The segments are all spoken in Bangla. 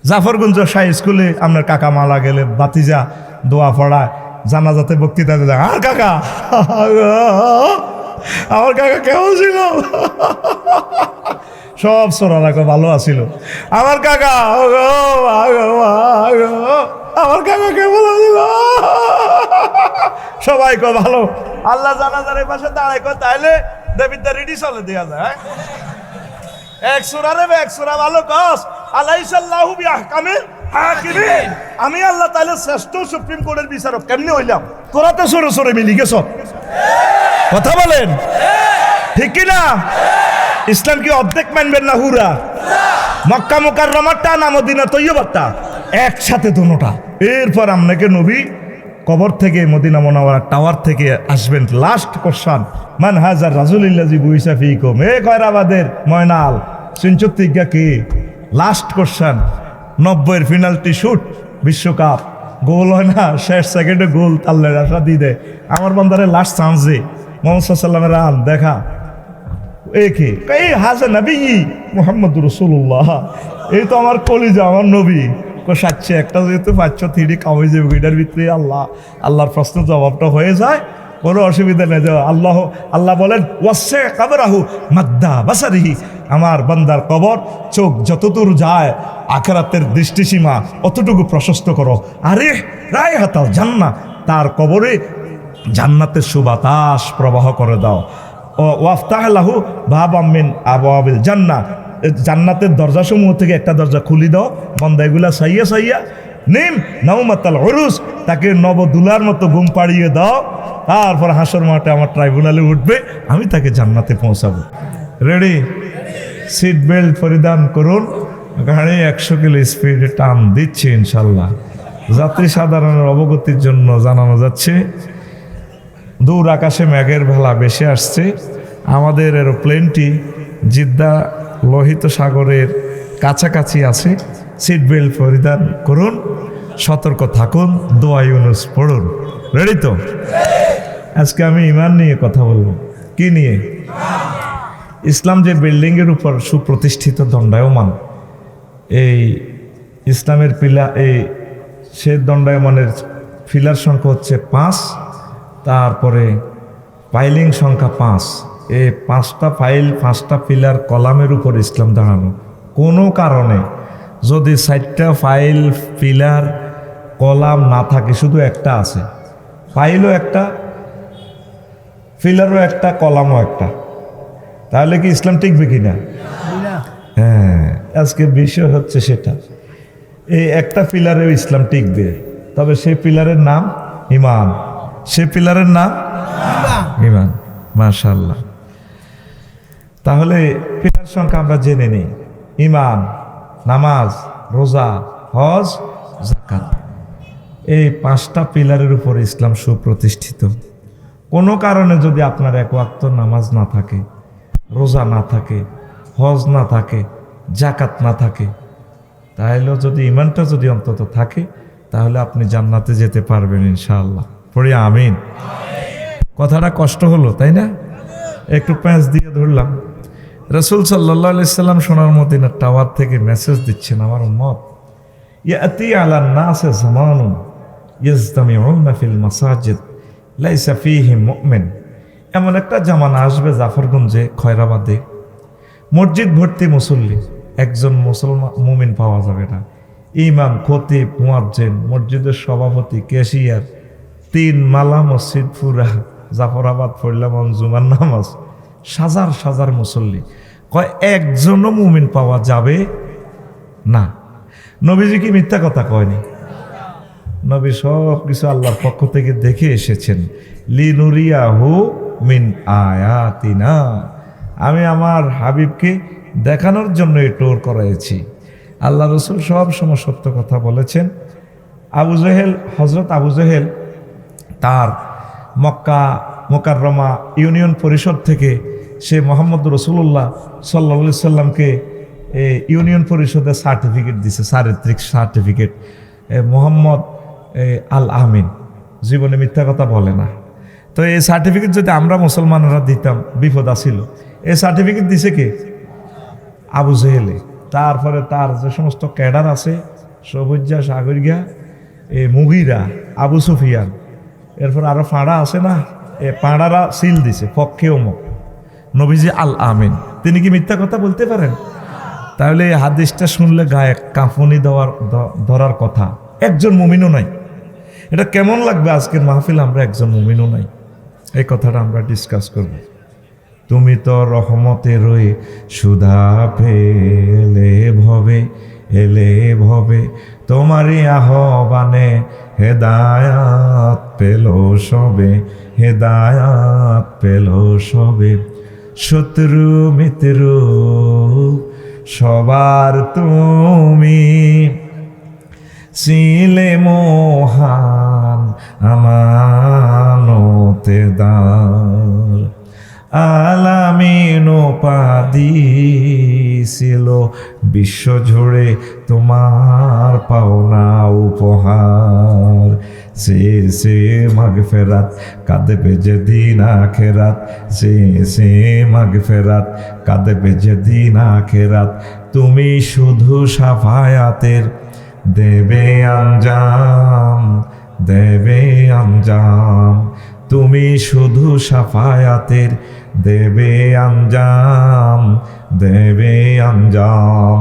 জাফরগঞ্জ শাহ স্কুলে আপনার কাকা মারা গেলে বাতিজা দোয়া পড়ায়, জানাজাতে বক্তৃতা দিলে, আর কাকা আমার কাকা কেমন ছিল? সব সোনারা ভালো আছিল। আমার কাকা আমার কাকা কেমন ছিল? সবাই কো ভালো। আল্লাহ জানাজার পাশে দাঁড়ায় কো তাইলে দেবিদ্যা রেডি চলে দেওয়া যায়। এক সুরারে এক সুরা ভালো কস আলাইসাল্লাহু বিআহকামিল হাকিমিন। আমি আল্লাহ তাআলা শ্রেষ্ঠ সুপ্রিম কোর্টের বিচারক কেমনে হইলাম? তোরা তো সরে সরে মিলি গেছ। কথা বলেন ঠিক কি না? ইসলাম কি অর্ধেক মানবেন না হুরা? মক্কা মুকাররমাটা না মদিনা তৈয়বাটা একসাথে দুটোটা। এরপর আপনাকে নবী কবর থেকে মদিনা মুনাওয়ারা টাওয়ার থেকে আসবেন। লাস্ট কোশ্চেন, মান হাজার রাসূলুল্লাহি বুইসা ফিকুম। এ কয়রাবাদের ময়নাল সিনচত্তিগা কি? Last question. 90-এর পেনাল্টি শুট, বিশ্বকাপ গোল হয় না, শেষ সেকেন্ডে গোল আল্লাহর আশা দিয়ে দেয়। আমার বান্দারে লাস্ট চান্স দে, মুহাম্মদ সাল্লাল্লাহু আলাইহি ওয়াসাল্লামের রান দেখা। একে এই হাজা নবী মুহাম্মদুর রাসূলুল্লাহ, এই তো আমার কলিজা, আমার নবী। সাচ্ছে একটা যেহেতু 5-3 কামাই যাবে এটার ভিতরে আল্লাহর প্রশ্নের জবাবটা হয়ে যায়, কোনো অসুবিধা নেই। আল্লাহ বলেন ওয়াসে কাবরাহু মাদ্দা বাসারিহি, আমার বান্দার কবর চোখ যতদূর যায় আখিরাতের দৃষ্টিসীমা অতটুকু প্রশস্ত করো। আরে রায় হাতাও জান্নাত, তার কবরে জান্নাতের সুবাতাস প্রবাহ করে দাও। ওয়াফতাহ লাহু বাবাম মিন আবওয়াবিল জান্নাহ, জান্নাতের দরজাসমূহ থেকে একটা দরজা খুলি দাও। বান্দা এগুলা সাইয়া সাইয়া নিম নাউমাতাল উরুস, তাকে নবদুলার মতো ঘুম পাড়িয়ে দাও। তারপর হাসর মাঠে আমার ট্রাইব্যুনালে উঠবে, আমি তাকে জান্নাতে পৌঁছাবো। রেডি? সিট বেল্ট পরিধান করুন। গাড়ি 100 কিলো স্পিডে টান দিচ্ছে ইনশাল্লাহ। যাত্রী সাধারণের অবগতির জন্য জানানো যাচ্ছে, দূর আকাশে মেঘের ভেলা বেশি আসছে। আমাদের এরোপ্লেনটি জিদ্দা লোহিত সাগরের কাছাকাছি আছে। সিট বেল্ট পরিধান করুন, সতর্ক থাকুন, দোয়া ইউনুস পড়ুন। রেডি তো? আজকে আমি ইমান নিয়ে কথা বলবো। কি নিয়ে? ইসলাম যে বিল্ডিংয়ের উপর সুপ্রতিষ্ঠিত দণ্ডায়মান, এই ইসলামের সে দণ্ডায়মানের ফিলার সংখ্যা হচ্ছে 5, তারপরে পাইলিং সংখ্যা 5। এই 5টা ফাইল 5টা পিলার কলামের উপর ইসলাম দাঁড়ানো। কোনো কারণে যদি 4টা ফাইল পিলার কলাম না থাকে, শুধু একটা আছে, ফাইলও একটা, পিলারও একটা, কলামও একটা, তাহলে কি ইসলাম টিকবে কিনা? হ্যাঁ, আজকে বিষয় হচ্ছে সেটা। এই একটা পিলারেও ইসলাম টিকবে, তবে সেই পিলারের নাম ঈমান। সেই পিলারের নাম ঈমান। মাশাআল্লাহ। তাহলে পিলার সংখ্যা আমরা জেনে নিই। ঈমান, নামাজ, রোজা, হজ, যাকাত, এই 5টা পিলারের উপর ইসলাম সুপ্রতিষ্ঠিত। কোনো কারণে যদি আপনার 1 ওয়াক্ত নামাজ না থাকে, রোজা না থাকে, হজ না থাকে, যাকাত না থাকে, তাহলে যদি ঈমানটা যদি অন্তত থাকে, তাহলে আপনি জান্নাতে যেতে পারবেন ইনশাআল্লাহ। পড়ি আমিন। কথাটা কষ্ট হলো তাই না? একটু প্যাঁচ দিয়ে ধরলাম। রাসূল সাল্লাল্লাহু আলাইহি সাল্লাম সোনার মদিনার টাওয়ার থেকে মেসেজ দিচ্ছেন, আমার উম্মত, ইয়াতি আলান নাসে জামানুন ইয়াজতামিউনা ফিল মাসাজিদ লাইসা ফীহিম মুমিন। এমন একটা জামানা আসবে জাফরগঞ্জে, খয়রাবাদে, মসজিদ ভর্তি মুসল্লি, একজন মুসলমান মুমিন পাওয়া যাবে না। ইমাম, খতিব, মুয়াজ্জিন, মসজিদের সভাপতি, ক্যাশিয়ার, 3 মালা মসজিদ পুরা জাফরাবাদ পড়লাম জুমার নামাজ, সাজার সাজার মুসল্লি, কয় একজনও মুমিন পাওয়া যাবে না। নবীজি কি মিথ্যা কথা কয়নি? নবী সব কিছু আল্লাহর পক্ষ থেকে দেখে এসেছেন। লিনুরিয়াহু মিন আয়াতিনা, আমি আমার হাবিবকে দেখানোর জন্য এই টোর করাইছি। আল্লাহ রসুল সব সময় সত্য কথা বলেছেন। আবু জেহেল, হজরত আবু জেহেল তার মক্কা মুকাররমা ইউনিয়ন পরিষদ থেকে সে মোহাম্মদ রাসূলুল্লাহ সাল্লাল্লাহু আলাইহি সাল্লামকে ইউনিয়ন পরিষদের সার্টিফিকেট দিছে, চারিত্রিক সার্টিফিকেট। মোহাম্মদ আল আমিন জীবনে মিথ্যা কথা বলে না। তো এই সার্টিফিকেট যদি আমরা মুসলমানরা দিতাম বিপদ আসিল। এই সার্টিফিকেট দিছে কে? আবু জেহেলে। তারপরে তার যে সমস্ত ক্যাডার আছে সবুজা সাগরিয়া এ মুগিরা আবু সুফিয়ান এরপর আরো ফাঁড়া আছে না এ পাঁড়ারা সিল দিছে পক্ষে অমুক নবীজি আল আমিন তিনি কি মিথ্যা কথা বলতে পারেন? তাহলে এই হাদিসটা শুনলে গায়ে কাঁপুনি ধরার কথা। একজন মুমিনও নাই। এটা কেমন লাগবে আজকের মাহফিল আমরা একজন মুমিনও নাই, এই কথাটা আমরা ডিসকাস করব। তুমি তো রহমতেরই সুধা ফেলে ভবে এলে ভবে, তোমারই আহ্বানে হেদায়াত পেল সবে, হেদায়াত পেল সবে। শত্রু মিত্র সবার তুমি, ছিলে মহান আমানতেদার। আলামিন উপাধি ছিল বিশ্ব জুড়ে তোমার পাওনা উপহার। সে মাগফিরাত কাঁদবে যেদিন আখিরাত, সে মাগফিরাত কাঁদবে যেদিন আখিরাত। তুমি শুধু সাফায়াতের দেবে আঞ্জাম, দেবে আঞ্জাম। তুমি শুধু সাফায়াতের দেবে আঞ্জাম, দেবে আঞ্জাম।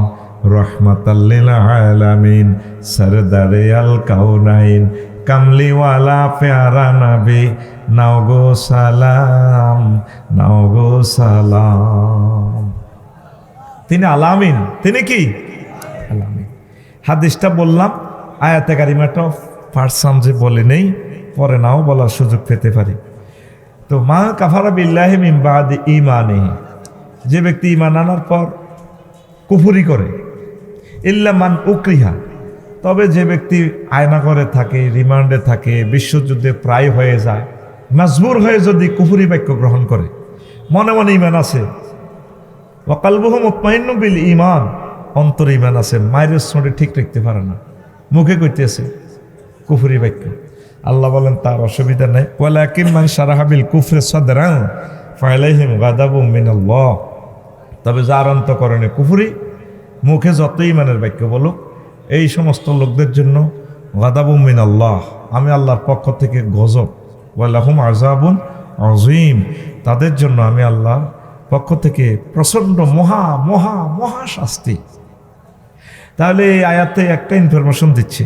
রহমাতাল লিল আলামিন সরদারে আল কাউনাইন, কামলিওয়ালা প্যারা নবী, নাও গো সালাম, নাও গো সালাম। তিনি আলামিন, তিনি কি আলামিন। হাদিসটা বললাম, আয়াতে কারিমাটা পারসাম যে বলে নেই, পরে নাও বলার সুযোগ পেতে পারি। তো মা কাফারা বিল্লাহি মিন বাদি ঈমানিহি, যে ব্যক্তি ঈমান আনার পর কুফরি করে, ইল্লা মান উকরিহা, তবে যে ব্যক্তি আয়না করে থাকে, রিমান্ডে থাকে, বিশ্বযুদ্ধে প্রায় হয়ে যায়, মজবুর হয়ে যদি কুফরি বাক্য গ্রহণ করে, মনে মনে ঈমান আছে, ওয়া কলবুহু মুতমাইন্নুন বিল ঈমান, অন্তরে ঈমান আছে, মায়ের সঙ্গে ঠিক রাখতে পারে না, মুখে কইতেছে কুফরি বাক্য। আল্লাহ বলেন তার অসুবিধা নেই, ওয়ালাকিন মান শারাহা বিল কুফরি সাদরান ফালাইহিম গাদাবুম মিনাল্লাহ, তবে যার অন্তঃকরণে কুফরি, মুখে যত ঈমানের বাক্য বলুক, এই সমস্ত লোকদের জন্য গাদাবুম মিনাল্লাহ, আমি আল্লাহর পক্ষ থেকে গজব, ওয়ালাহুম আযাবুন আযীম, তাদের জন্য আমি আল্লাহর পক্ষ থেকে প্রচণ্ড মহা মহা মহা শাস্তি। তাহলে এই আয়াতে একটা ইনফরমেশন দিচ্ছে,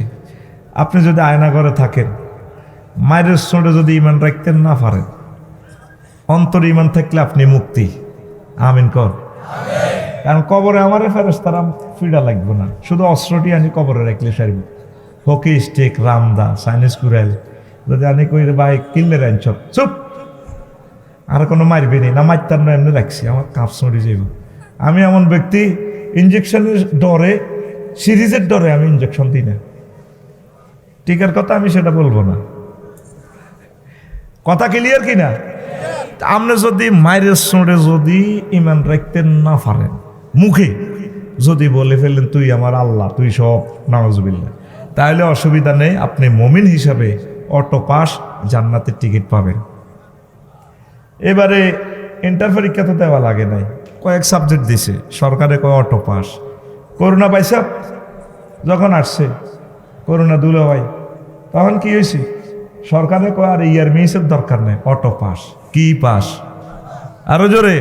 আপনি যদি আয়না করে থাকেন, মায়ের সঙ্গে যদি ঈমান রাখতেন না পারেন, অন্তর ঈমান থাকলে আপনি মুক্তি। আমিন কর। কারণ কবরে আমারে ফেরেশতারা ফিডা লাগবে না, শুধু অস্ত্রটি আনি কবরে রাখলে সারিব। হকি স্টিক, রামদা, চাইনিজ কুরাইল যদি আনি কই ভাই কিনলে রাইনছ চুপ, আর কোনো মারবে নি না, মারতাম না, এমনি রাখছি, আমার কাপ সরি যাইব। আমি এমন ব্যক্তি, ইঞ্জেকশনের ডরে, সিরিজের ডরে আমি ইঞ্জেকশন দিই না। টিকার কথা আমি সেটা বলবো না, কথা ক্লিয়ার কিনা? আপনি যদি মায়ের সঙ্গে যদি ঈমান রাখতেন না পারেন, মুখে যদি বলে ফেললেন তুই আমার আল্লাহ, তুই সব, নাউজুবিল্লাহ, তাহলে অসুবিধা নেই, আপনি মুমিন হিসাবে অটো পাস, জান্নাতের টিকিট পাবেন। এবারে ইন্টার পরীক্ষা তো দেওয়া লাগে নাই, কয়েক সাবজেক্ট দিছে সরকারে, কয় অটো পাস। করোনা পাইসা যখন আসছে, করোনা দুলো ভাই, তখন কি হয়েছে? সরকারে কয় আর ইয়ার মিসের দরকার নেই, অটো পাস। কি পাস? আরো জোরে।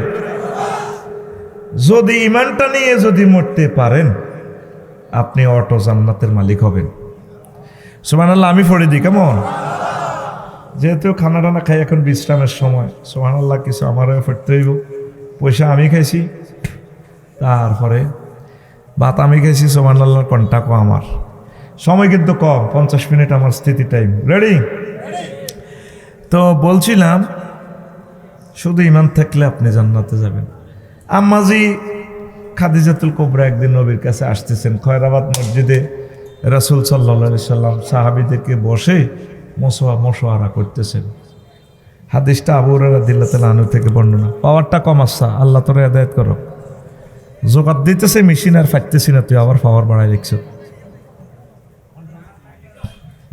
যদি ইমানটা নিয়ে যদি মরতে পারেন, আপনি অটো জান্নাতের মালিক হবেন। সুবহানাল্লাহ, আমি পড়ে দিই কেমন? যেহেতু খানা টানা খাই, এখন বিশ্রামের সময়, সুবহানাল্লাহ, কিছু আমারও পড়তে হইব। পয়সা আমি খাইছি, তারপরে ভাত আমি খাইছি, সুবহানাল্লাহ, কন্টাকও আমার। সময় কিন্তু কম, 50 মিনিট আমার স্থিতি টাইম। রেডি? তো বলছিলাম, শুধু ঈমান থাকলে আপনি জান্নাতে যাবেন। আম্মাজি খাদিজাতুল কুবরা একদিন নবীর কাছে আসতেছেন, খয়রাবাদ মসজিদে রাসূল সাল্লাল্লাহু আলাইহি সাল্লাম সাহাবীদেরকে বসে মশওয়ারা করতেছেন। হাদিসটা আবু হুরায়রা রাদিয়াল্লাহু তাআলা আনহু থেকে বর্ণনা। পাওয়ারটা কম আসছে, আল্লাহ তোরে হেদায়েত করো। জোগাত দিতেছে মেশিন, আর ফাটতেছি না, তুই আবার পাওয়ার বাড়াই দেখছ।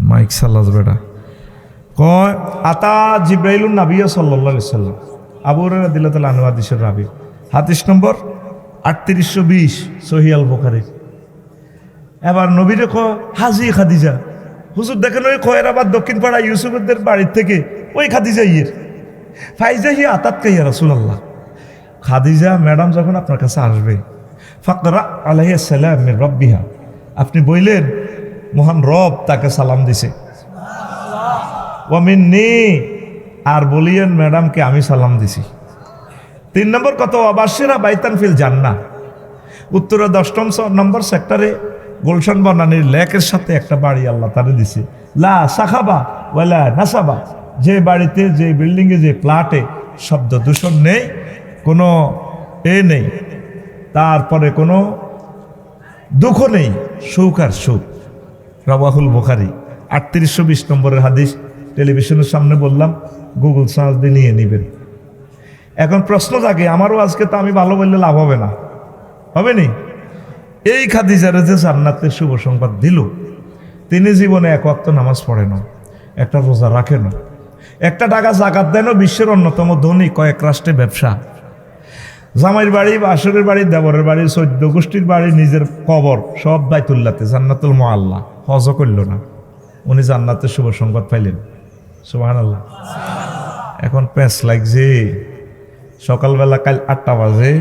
মাইক সাল্লাজ বেটা কয়, আতা জিব্রাইলুন নাবিয়্য সাল্লাল্লাহু আলাইহি সাল্লাম। আবু হুরায়রা রাদিয়াল্লাহু তাআলা আনহু হাদিসের রাবি। হাদিস নম্বর 3820 সহিহ আল বুখারী। এবার নবীরে হাজি খাদিজা, হুজুর দেখেন ওই খয়রাবাদ দক্ষিণ পাড়া ইউসুফদের বাড়ির থেকে ওই খাদিজা ফাইজা হি আতাত কাইয়া রাসূলুল্লাহ। খাদিজা ম্যাডাম যখন আপনার কাছে আসবে, ফাকরা আলাইহিস সালাম মির রাব্বিহা, আপনি বললেন মহান রব তাকে সালাম দিছে, ওয়া মিন্নি, আর বলিয়েন ম্যাডামকে আমি সালাম দিছি। 3 নম্বর কত, আবাসিরা বাইতান ফিল জান্নাহ, উত্তরে 10 নম্বর সেক্টরে গুলশান বনানীর লেকের সাথে একটা বাড়ি আল্লাহ তারে দিছে। লা সাখাবা ওয়ালা নাসাবা, যে বাড়িতে, যে বিল্ডিংয়ে, যে ফ্ল্যাটে শব্দ দূষণ নেই, কোনো নেই, তারপরে কোনো দুঃখ নেই, সুখ আর সুখ। রাওয়াহুল বুখারী। 3820 নম্বরের হাদিস, টেলিভিশনের সামনে বললাম, গুগল সার্চ দিয়ে নিয়ে নেবেন। এখন প্রশ্ন থাকে, আমারও আজকে তো আমি ভালো বললে লাভ হবে না, হবে নি? এই খাদিজারে যে জান্নাতের শুভ সংবাদ দিল, তিনি জীবনে 1 ওয়াক্ত নামাজ পড়ে না, একটা রোজা রাখে না, একটা টাকা জাকাত দেন, বিশ্বের অন্যতম ধনী, কয়েক রাষ্ট্রে ব্যবসা, জামাইয়ের বাড়ি, বাসরের বাড়ি, দেবরের বাড়ি, 14 গোষ্ঠীর বাড়ি, নিজের কবর সব বাইতুল্লাহতে, জান্নাতুল মুআল্লা, হজও করল না, উনি জান্নাতের শুভ সংবাদ পাইলেন। সুবহানাল্লাহ। এখন প্যাঁচ লাগছে, সকালবেলা কাল 8টা বাজে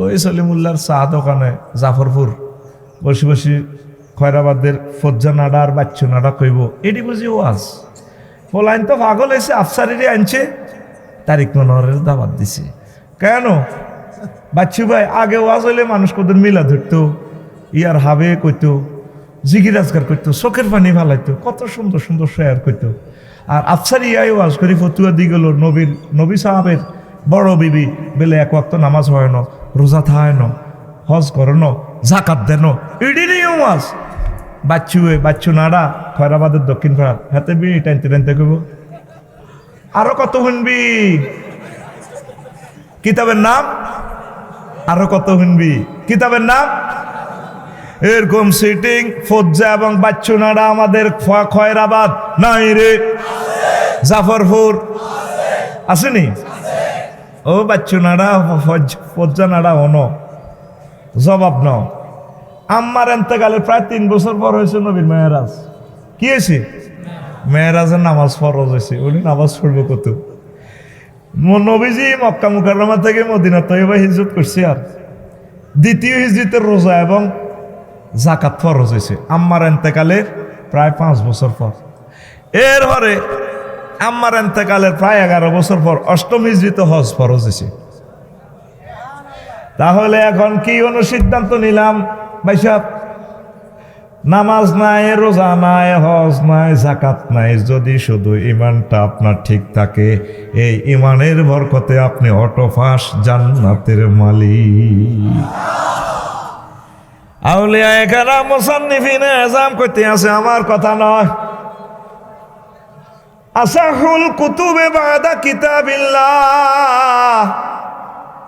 ওই সলিমুল্লাহর চা দোকানে জাফরপুর বসে বসে খয়রাবাদের ফজ্জা নাড়া আর বাচ্চু নাড়া কইব, এটি বুঝি ওয়াজ। ফলাইন তো পাগল হয়েছে, আফসারিরে আনছে, তারিক মনোহরের দাওয়াত দিছে। কেন বাচ্চু ভাই, আগে ওয়াজ হইলে মানুষ কদের মিলা ধরতো, ইয়ার হাবে কইতো, জিগিরাজগার করতো, চোখের পানি ফালাইতো, কত সুন্দর সুন্দর শেয়ার করতো। আর আফসারি ইয়াই ওয়াজ করি ফতুয়া দি গেল, নবী সাহাবের বড় বিবি বেলে 1 ওয়াক্ত নামাজ হয় না, রোজা থায় না, হজ করে না, জাকাত দেন, এডি নেই ওয়াজ। বাচ্চু নাড়া খয়রাবাদের দক্ষিণ পাড়ার হাতে বিড়ি টানতে টানতে কইব, আরো কত শুনবি, কিতাবের নাম আরো কত শুনবি, কিতাবের নাম। এরকম সিটিং ফজ্জা এবং বাচ্চু নাড়া আমাদের খয়রাবাদ নাই রে, জাফরপুর আসেনি? ও বাচ্চু নাড়া, ফজ্জা নাড়া অন জবাব ন। আম্মার এন্তেকালে প্রায় 3 বছর পর হয়েছে নবীর মেয়েরাজ। কি হয়েছে? মেয়েরাজের নামাজ ফরজ হয়েছে, উনি নামাজ পড়বে কত। নবীজি মক্কা মুকাররমা থেকে মদিনা তয়্যিবা হিজরত করছে, আর দ্বিতীয় হিজরতের রোজা এবং জাকাত ফরজ হয়েছে আম্মার এন্তেকালের প্রায় 5 বছর পর। এর পরে আম্মার এন্তেকালের প্রায় 11 বছর পর 8ম হিজরিতে হজ ফরজ হয়েছে। তাহলে এখন কি সিদ্ধান্ত নিলাম ভাই সাহেব? নামাজ নাই, রোজা নাই, হজ নাই, জাকাত নাই, যদি শুধু ইমানটা আপনার ঠিক থাকে, এই ইমানের বরকতে আপনি অটোফাস জান্নাতের মালিক। আউলিয়া কেরাম মুসান্নিফিনে আযম কইতে আছে, আমার কথা নয়। আসাহুল কুতুবে বাদা কিতাবিল্লাহ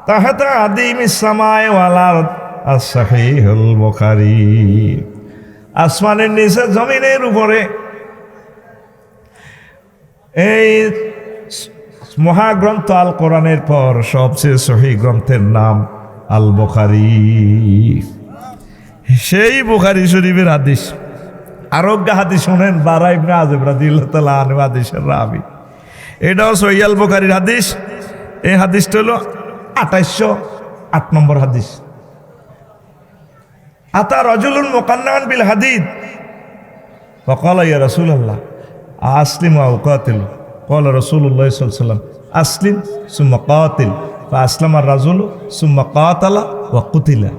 তাহতা আদিমিস সামায়ে ওয়াল আরদ আস-সাহিহুল বুখারী। আসমানের নিচে জমিনের উপরে এই মহাগ্রন্থ আল কোরআনের পর সবচেয়ে সহিহ গ্রন্থের নাম আল বুখারী। সেই বুখারী শরীফের হাদিস, আরোগ্য হাদিস শোনেন, বারা ইবনে আযিব রাদিয়াল্লাহু তাআলা আনহু হাদিসের রাবি। এটাও সহিহ আল বুখারীর হাদিস। এই হাদিসটা হলো 2808 নম্বর হাদিস। আতা রাজুলুন মুকান্নান বিল হাদিদ ফাকালা ইয়া রাসূলুল্লাহ আসলিম ওয়া উকাতিল। ক্বালা রাসূলুল্লাহ সাল্লাল্লাহু আলাইহি ওয়াসাল্লাম আসলিম সুম্মা কাতিল। ফাআসলামা আর-রাজুলু সুম্মা কাতালা ওয়া কুতিলা।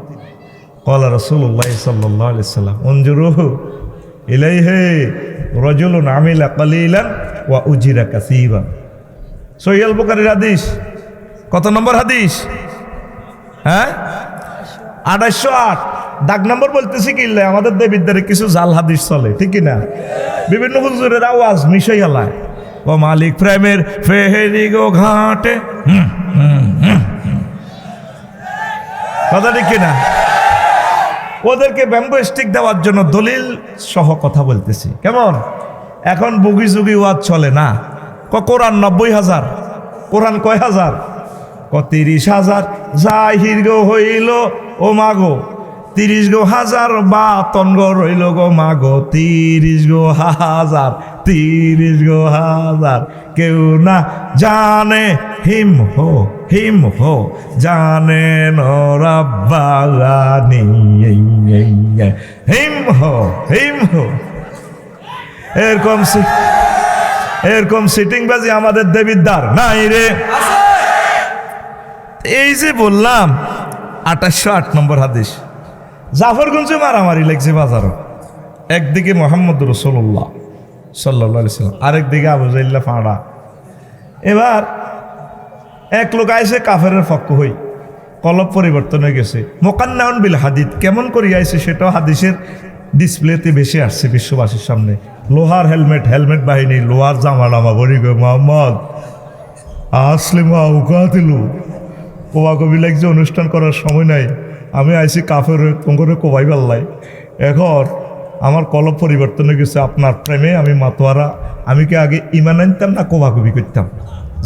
ক্বালা রাসূলুল্লাহ সাল্লাল্লাহু আলাইহি ওয়াসাল্লাম উনজুরুহু ইলাইহি রাজুলুন আমিলা কালিলান ওয়া উজিরা কাসীরান। সহিহ আল বুখারীর হাদিস। কত নম্বর হাদিস? হ্যাঁ, 2808। দাগ নম্বর বলতেছি কি, আমাদের দেবিদ্বারে কিছু জাল হাদিস চলে, ঠিক না? বিভিন্ন হুজুরের আওয়াজ মিশাই হালায়, ও মালিক প্রেমের ফেহেরি গো ঘাটে, কথা ঠিক কিনা? ওদেরকে ব্যাম্বো স্টিক দেওয়ার জন্য দলিল সহ কথা বলতেছি। কেমন? এখন বুগি জুগি ওয়াজ চলে না। কোরআন 90,000, কোরআন কয় হাজার? 30,000। জাহির গো হইল ও মাগো 30,000 বাতন গো রইল গো মাগো, 30,000 কেউ না জানে হিম হো জানে নরাব্বাগানি হিম হো এরকম সিটিং বাজি আমাদের দেবিদ্বার নাই রে। এই যে বললাম 2808 নম্বর হাদিস, জাফরগঞ্জে মারামারি লাগছে বাজারও। একদিকে মোহাম্মদ রাসূলুল্লাহ সাল্লাল্লাহু আলাইহি সাল্লাম, আরেকদিকে আবু জাইল্লা ফাঁড়া। এবার এক লোক আইসে কাফেরের পক্ষ হই, কলব পরিবর্তন হয়ে গেছে। মোকান্নাউন বিল হাদিদ, কেমন করে আইছে সেটাও হাদিসের ডিসপ্লেতে বেশি আসছে বিশ্ববাসীর সামনে। লোহার হেলমেট বাহিনী, লোহার জামা বলি গো মোহাম্মদ আসলে মা উকাতিলু, কোবাকবি লাগছে, অনুষ্ঠান করার সময় নাই, আমি আইসি কাফের করে কোবাই পাল্লাই। এখন আমার কলব পরিবর্তন হয়ে গেছে আপনার প্রেমে, আমি মাতোয়ারা। আমি কি আগে ইমান আনতাম না কোবাকবি করতাম,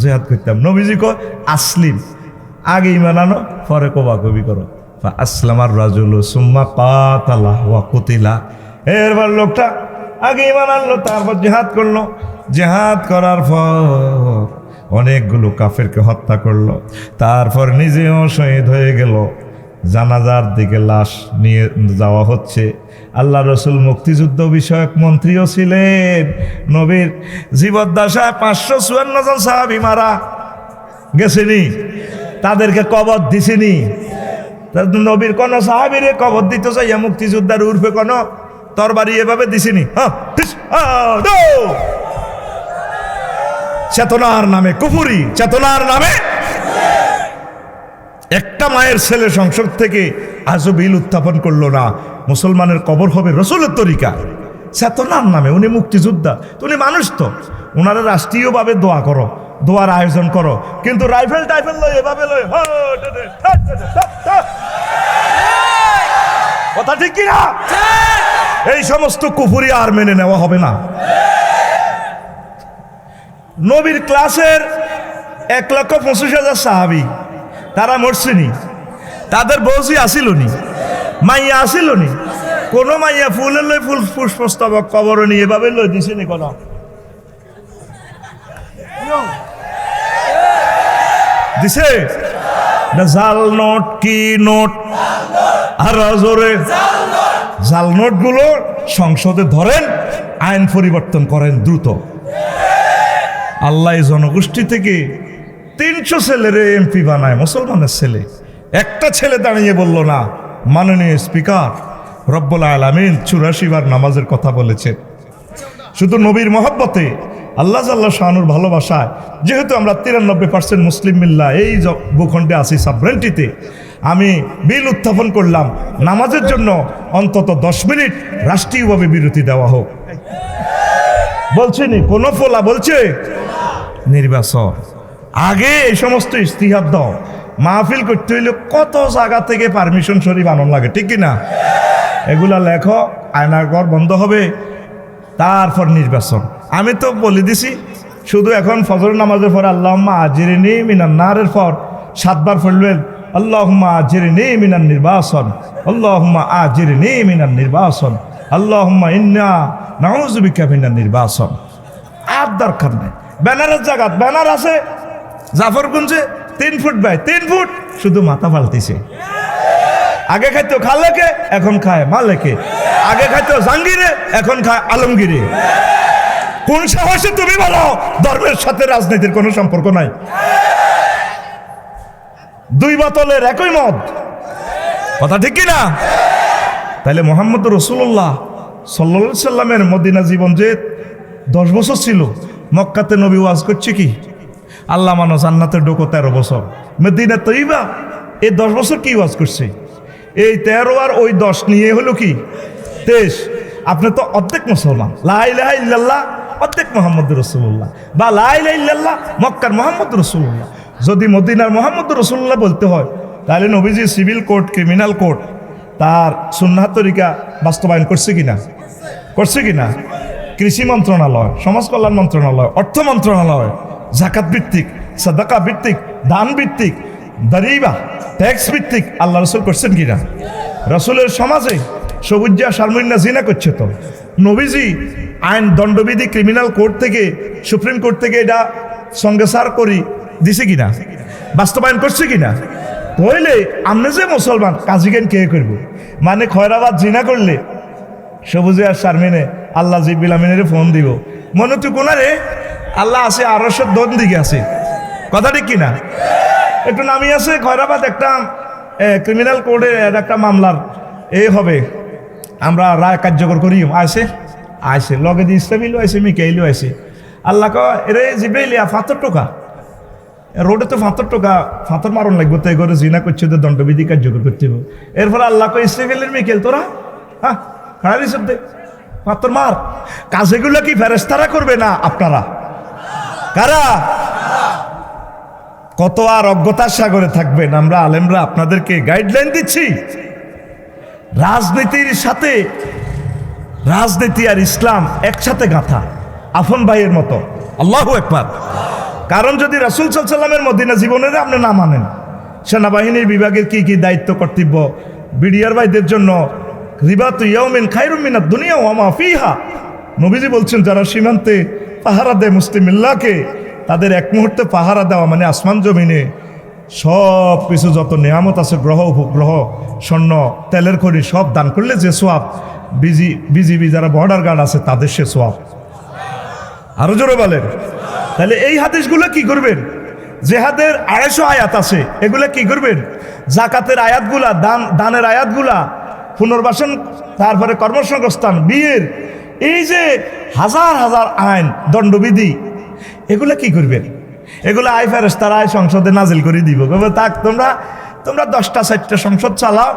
জেহাদ করতাম? নবীজি কয় আসলিম, আগে ইমান আনো পরে কোবাকবি করো। আসলামার রাজুল সুম্মা কাতালা ওয়া কুতিলা। এরপর লোকটা আগে ইমান আনলো, তারপর জেহাদ করলো। জেহাদ করার পর অনেকগুলো কাফেরকে হত্যা করলো, তারপর নিজেও শহীদ হয়ে গেল। জানাজার দিকে লাশ নিয়ে যাওয়া হচ্ছে। আল্লাহ রসুল মুক্তিযুদ্ধ বিষয়ক মন্ত্রীও ছিলেন। নবীর জীবদ্দশায় 554 জন সাহাবী মারা গেছেনি, তাদেরকে কবর দিছেনি। নবীর কোন সাহাবীরে কবর দিতে চাইয়া মুক্তিযোদ্ধার উর্ফে কোন তরবারি এভাবে দিছেনি? চেতনার নামে কুফরি, চেতনার নামে। একটা মায়ের ছেলে সংসদ থেকে আজও বিল উত্থাপন করলো না মুসলমানের কবর হবে রসুলের তরিকা। চেতনার নামে উনি মুক্তিযোদ্ধা, উনি মানুষ তো, ওনারা রাষ্ট্রীয়ভাবে দোয়া করো, দোয়ার আয়োজন করো, কিন্তু রাইফেল লয় এভাবে লয়। কথা ঠিক কিনা? এই সমস্ত কুফরি আর মেনে নেওয়া হবে না। নবীর ক্লাসের 1,25,000 সাহাবী, তারা মরছেনি, তাদের বউজি আসিল নি, মাইয়া আসিল নি? কোন মাইয়া ফুলের লই ফুল পুষ্পস্তবক কবর নিয়ে এভাবে লই দিছেনি? কোন দিছে? জাল নোট কি নোট আর জোরে জাল নোট গুলো সংসদে ধরেন, আইন পরিবর্তন করেন দ্রুত। আল্লাহ জনগোষ্ঠী থেকে 300 ছেলের এমপি বানায়, মুসলমানের ছেলে। একটা ছেলে দাঁড়িয়ে বলল না মাননীয় স্পিকার রব্বুল আলামিন 84 বার নামাজের কথা বলেছেন। শুধু নবীর মহব্বতে, আল্লাহ জাল্লা শানুর ভালোবাসায়, যেহেতু আমরা 93% মুসলিম মিল্লা এই ভূখণ্ডে আছি, সাবরেন্টিতে, আমি বিল উত্থাপন করলাম নামাজের জন্য অন্তত 10 মিনিট রাষ্ট্রীয়ভাবে বিরতি দেওয়া হোক। বলছেনি কোন ফোলা বলছে নির্বাচন আগে এই সমস্ত ইস্তিহার দাও। মাহফিল করতে হইলে কত জায়গা থেকে পারমিশন শরীফ আনন্দ লাগে, ঠিক কিনা? এগুলা লেখো, আয়নাঘর বন্ধ হবে, তারপর নির্বাচন। আমি তো বলে দিছি, শুধু এখন ফজর নামাজের পর আল্লাহুম্মা আজিরনি মিনান নারের পর 7 বার পড়লেন আল্লাহুম্মা আজিরনি মিনান নির্বাচন, আল্লাহুম্মা আজিরনি মিনান নির্বাচন, আল্লাহুম্মা ইন্না নাউযু বিকা মিনান নির্বাচন। আর দরকার নাই। ব্যানারের জায়গা ব্যানার আছে জাফরগঞ্জে 3 ফুট বাই 3 ফুট, শুধু মাথা পাল্টিছে। আগে খাইতো খালেকে, এখন খায় মালেকে। আগে খাইতো জাহাঙ্গীরে, এখন খায় আলমগীরে। কোন সাহসে তুমি বলো ধর্মের সাথে রাজনীতির কোনো সম্পর্ক নাই? 2 বোতলের একই মদ, কথা ঠিক কিনা? তাইলে মোহাম্মদ রাসূলুল্লাহ সাল্লাল্লাহু আলাইহি সাল্লামের মদিনা জীবন যে 10 বছর ছিল, মক্কাতে নবী ওয়াজ করছে কি? আল্লাহ মানো জান্নাতের ঢোকো 13 বছর, মদিনা তৈবা এই 10 বছর কি ওয়াজ করছে? এই 13 আর ওই 10 নিয়ে হলো কি 23। আপনি তো অর্ধেক মুসলমান, লা ইলাহা ইল্লাল্লাহ অর্ধেক মুহাম্মদ রাসূলুল্লাহ, বা লা ইলাহা ইল্লাল্লাহ মক্কার মুহাম্মদ রাসূলুল্লাহ। যদি মদিনার মুহাম্মদ রাসূলুল্লাহ বলতে হয়, তাহলে নবীজি সিভিল কোড, ক্রিমিনাল কোড, তার সুন্নাহ তরিকা বাস্তবায়ন করছে কিনা? করছে কিনা? কৃষি মন্ত্রণালয়, সমাজ কল্যাণ মন্ত্রণালয়, অর্থ মন্ত্রণালয়, জাকাত ভিত্তিক, সাদাকা ভিত্তিক, দান ভিত্তিক, দারিবা ট্যাক্স ভিত্তিক আল্লাহ রাসূল করছেন কিনা? রাসূলের সমাজে সবুজা শালমুন্না জিনা করছে তো নবীজি আইন দণ্ডবিধি ক্রিমিনাল কোর্ট থেকে সুপ্রিম কোর্ট থেকে এটা সংগসার করি দিছে কিনা, বাস্তবায়ন করছে কিনা? হইলে আপনি যে মুসলমান কাজীজ্ঞান কে করবো? মানে খয়রাবাদ জিনা করলে সবুজে আর শারমিনে আল্লাহ জিব্রিল আমিনের ফোন দিব, মনে তো কোনারে আল্লাহ আছে আরশের দোন দিকে আছে, কথা ঠিক কিনা? একটু নামি আছে খয়রাবাদ একটা ক্রিমিনাল কোর্টে একটা মামলার হবে, আমরা রায় কার্যকর করি আসে আইসে লগে দিয়ে ইসলামিলও আইসে মিকাইলও আইসে। আল্লাহ এরে জিব্রাইলিয়া ফাতর টোকা রোডে তো ফাতর মারণ লাগবে, তো এগোরে জিনা করছে তো দণ্ডবিধি কার্যকর করতে হবে। এরপরে আল্লাহ ইসরাফিলের মিকেল তোরা হ্যাঁ খাড়ারি শব্দে ফাতর মার। কাজেগুলো কি ফেরেশতারা করবে না আপনারা? কারা? কত আর অজ্ঞতার সাগরে থাকবেন? আমরা আলেমরা আপনাদেরকে গাইডলাইন দিচ্ছি। রাজনীতির সাথে রাজনীতি আর ইসলাম একসাথে গাঁথা, আফন ভাইয়ের মতো। আল্লাহু আকবার। কারণ যদি রাসূল সাল্লাল্লাহু আলাইহি ওয়াসাল্লামের মদিনা জীবনের আপনি না মানেন, সেনাবাহিনীর বিভাগের কি কি দায়িত্ব কর্তব্য, বিডিআর ভাইদের জন্য রিবাতু ইয়াউমিন খায়রুম মিনাদ দুনিয়া ওয়া মা ফিহা, নবীজি বলছেন যারা সীমান্তে পাহারা দেয় মুসলিম মিল্লাহকে, তাদের এক মুহূর্তে পাহারা দেওয়া মানে আসমান জমিনে সব কিছু যত নিয়ামত আছে, গ্রহ উপগ্রহ স্বর্ণ তেলের খনি সব দান করলে যে সোয়াব, বিজিবি যারা বর্ডার গার্ড আছে তাদের সে সোয়াব। আরো জোরে বলেন। তাহলে এই হাদিসগুলো কি করবেন? জেহাদের 250 আয়াত আছে, এগুলো কি করবেন? জাকাতের আয়াতগুলা, দানের আয়াতগুলা, পুনর্বাসন, তারপরে কর্মসংস্থান, বিয়ের এই যে হাজার হাজার আইন দণ্ডবিধি, এগুলা কি করবেন? এগুলো আই ফেরেশতারা সংসদে নাজিল করে দিব। তাক তোমরা 10টা 4টা সংসদ চালাও।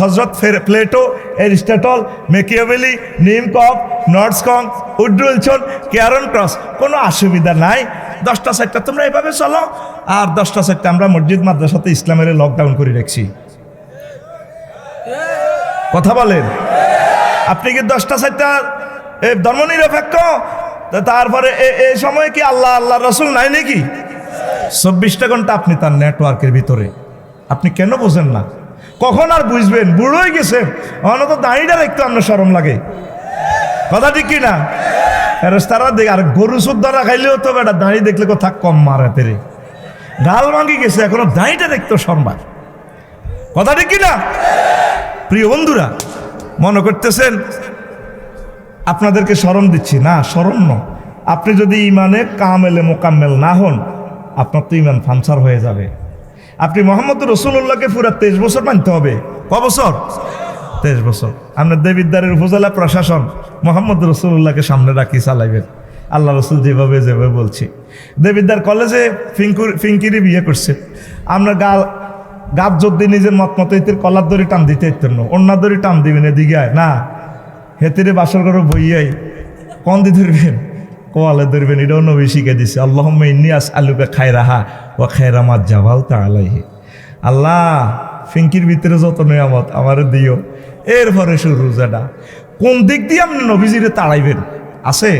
হজরত প্লেটো, এরিস্টটল, মেকিয়াভেলি, নিমকফ, নর্থসকং, উড্রুইলসন, কেয়ারন ক্রস, কোনো অসুবিধা নাই। 10টা 4টা তোমরা এভাবে চলো, আর 10টা 4টা আমরা মসজিদ মাদ্রাসাতে ইসলামের লকডাউন করে রাখছি। কথা বলেন। আপনি কি 10টা 4টা ধর্মনিরপেক্ষ? তারপরে এই সময় কি আল্লাহ রাসূল নাই নাকি? 24টা ঘন্টা আপনি তার নেটওয়ার্কের ভিতরে। আপনি কেন বোঝেন না? কখন আর বুঝবেন? বুড়োই গেছেন, অনত দাঁড়িয়ে রাখতে আপনার শরম লাগে, কথা ঠিক কিনা? ফেরেশতারা দেখ, আর গরু সুদ্ধরা খাইলেও তো বেটা দাঁড়িয়ে দেখলে কোথা কম মারে তেরে গাল ভাঙি গেছে, এখনো দাঁড়িয়ে দেখতো সম্মান, কথা ঠিক কিনা? প্রিয় বন্ধুরা, মনে করতেছেন আপনাদেরকে শরম দিচ্ছি না, শরম নয়। আপনি যদি ইমানে কামেলে মোকাম্মেল না হন, আপনার তো ইমান ফানসার হয়ে যাবে। আপনি মোহাম্মদ রসুল্লাহকে পুরা 23 বছর মানতে হবে। ক বছর? 23 বছর। আপনার দেবিদ্বারের উপজেলা প্রশাসন মোহাম্মদ রসুল্লাহকে সামনে রাখি চালাইবেন, আল্লাহ রসুল যেভাবে বলছি। দেবিদ্বার কলেজে ফিঙ্কিরি বিয়ে করছে, আপনার গাব যদি নিজের মতমতের কলার দড়ি টান দিতে ইতেন না, অন্য দড়ি টান দিবেন এদিকে না, হেতেরে বাসর করে বইয়াই কন দি ধরবেন, কোয়ালে ধরবেন। এটাও নবী শিখে দিছে, আল্লাহুম্মা ইন্নী আসআলুকা খায়রাহা ওয়া খায়রা মা জাবালতা আলাইহি। আল্লাহ ফিঙ্কির ভিতরে যত নিয়ামত আমারে দিও। এরপরে শুরু রোজাটা। কোন দিক দিয়ে আপনি নবীজিরে তাড়াইবেন? আছে?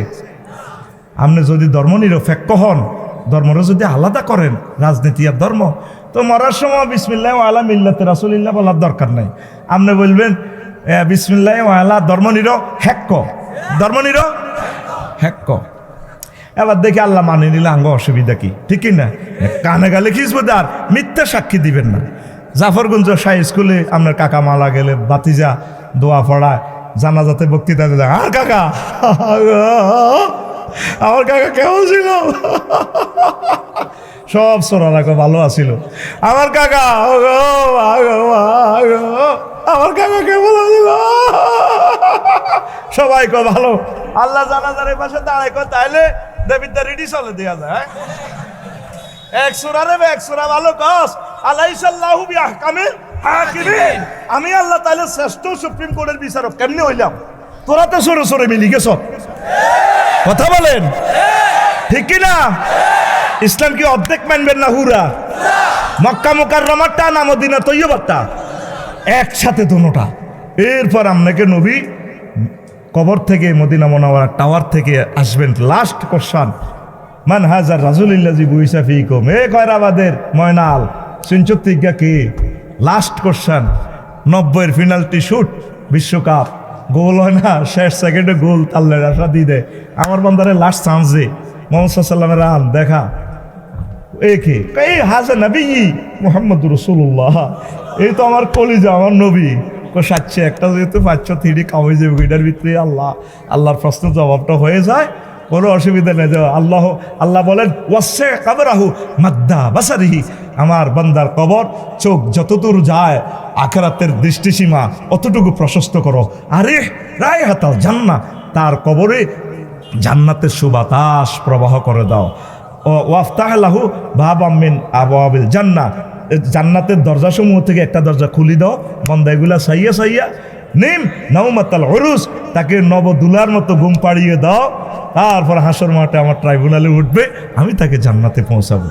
আপনি যদি ধর্মনিরপেক্ষ হন, ধর্মরে যদি আলাদা করেন, রাজনীতি আর ধর্ম, তো মরার সময় বিসমিল্লাহ ওয়া আলা মিল্লাতি রাসূলিল্লাহ বলার দরকার নাই। আপনি বলবেন বিসমিল্লাহ ওয়া আলা ধর্মনিরপেক্ষ, ধর্মনিরপেক্ষ। এবার দেখি আল্লাহ মানে নিলে আঙ্গ অসুবিধা কি? ঠিক না? কানে গালে খিসবে, আর মিথ্যা সাক্ষী দিবেন না। জাফরগঞ্জ শাহ স্কুলে আপনার কাকা মালা গেলে বাতিজা দোয়া পড়ায়, জানাজাতে বক্তৃতা দেয়, আর কাকা আমার কাকা কেমন ছিল? সব সোনারা ভালো আছিল। আমার কাকা আমার কাকা কেমন আছিল? সবাই ভালো। আল্লাহ জানাজারের পাশে দাঁড়ায় তাইলে দেবিদ্যা রেডি চলে দেওয়া যায়। এক সূরা ভালো কস আলাইসাল্লাহু বিআহকামিল হাকিমিন। আমি আল্লাহ তাআলা শ্রেষ্ঠ সুপ্রিম কোর্টের বিচারক কেমনে হইলাম? তোরা তো সরে সরে মিলি গেছ, কথা বলেন ঠিক কি না? ইসলাম কি অর্ধেক মানবেন না হুরা? মক্কা মুকাররমাটা না মদিনা তৈয়বাটা? একসাথে দুটোটা। এরপর আপনাকে নবী কবর থেকে মদিনা মুনাওয়ারা টাওয়ার থেকে আসবেন। লাস্ট কোশ্চেন, মান হাজার রাজুলিল্লাজি বুইসা ফিকুম। এ কয়রাবাদের ময়নাল সিনচুত্তিজ্ঞা কি? Last question. 90-এর পেনাল্টি শুট, বিশ্বকাপ গোল হয় না, শেষ সেকেন্ডে গোল আল্লাহর আশা দিয়ে দেয়। আমার বান্দারে লাস্ট চান্স দে, মোহাম্মদ সাল্লামের রান দেখা একে এই হাজা নবী মোহাম্মদ রসুল্লাহ, এই তো আমার কলিজা, আমার নবী। সাচ্ছে একটা যেহেতু 503 কামাই যাবে, এটার ভিতরে আল্লাহর প্রশ্নের জবাবটা হয়ে যায়, কোনো অসুবিধা নেই। আল্লাহ বলেন ওয়াসে কাবরাহু মাদ্দা বাসারিহি, আমার বান্দার কবর চোখ যতদূর যায় আখিরাতের দৃষ্টিসীমা অতটুকু প্রশস্ত করো। আরে রায় হাতাল জান্নাহ, তার কবরে জান্নাতের সুবাতাস প্রবাহ করে দাও। ওয়াফতাহ লাহু বাবাম মিন আবওয়াবিল জান্নাহ, জান্নাতের দরজাসমূহ থেকে একটা দরজা খুলি দাও, বান্দা এগুলা সাইয়া সাইয়া নিম নাউমাতাল উরুস, তাকে নবদুলার মতো ঘুম পাড়িয়ে দাও। তারপর হাসর মাঠে আমার ট্রাইব্যুনালে উঠবে, আমি তাকে জান্নাতে পৌঁছাবো।